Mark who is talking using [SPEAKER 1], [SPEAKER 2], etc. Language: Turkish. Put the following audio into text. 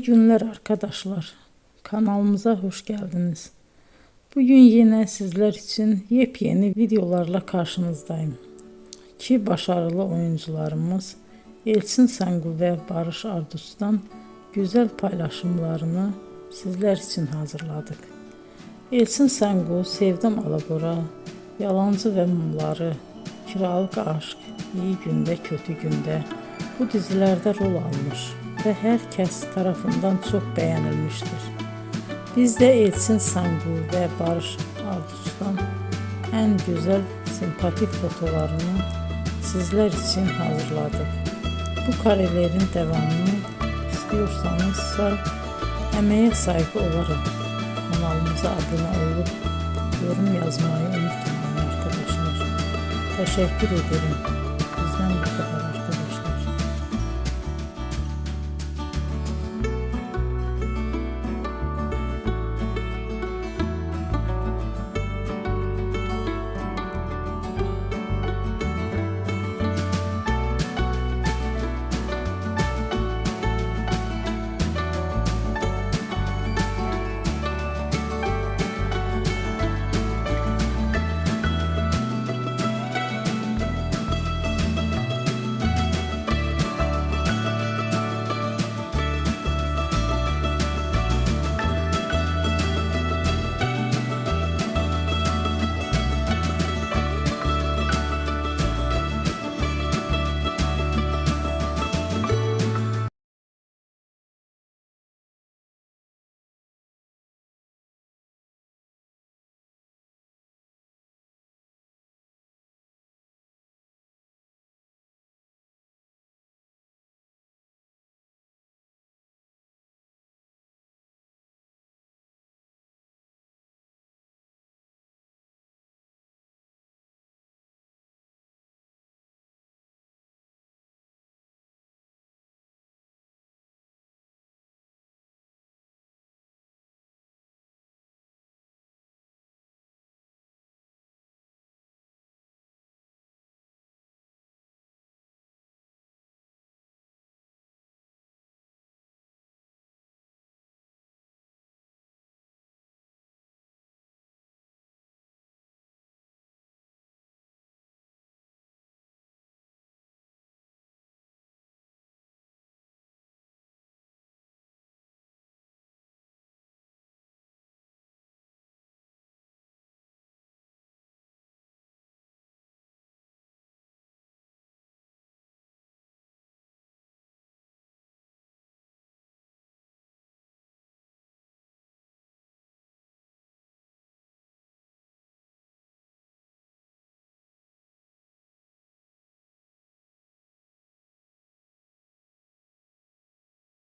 [SPEAKER 1] İyi günler arkadaşlar. Kanalımıza hoş geldiniz. Bugün yine sizler için yepyeni videolarla karşınızdayım. İki başarılı oyuncularımız Elçin Sangu ve Barış Ardus'tan güzel paylaşımlarını sizler için hazırladık. Elçin Sangu, Sevdim Alabora, Yalancı ve Mumları, Kiralık Aşk, İyi Günde Kötü Günde bu dizilerde rol almış ve herkes tarafından çok beğenilmiştir. Biz de Elçin Sangu ve Barış Ardus'tan en güzel sempatik fotolarını sizler için hazırladık. Bu karelerin devamını istiyorsanızsa emeğe saygı olarak kanalımıza abone olup yorum yazmayı unutmayın arkadaşlar. Teşekkür ederim.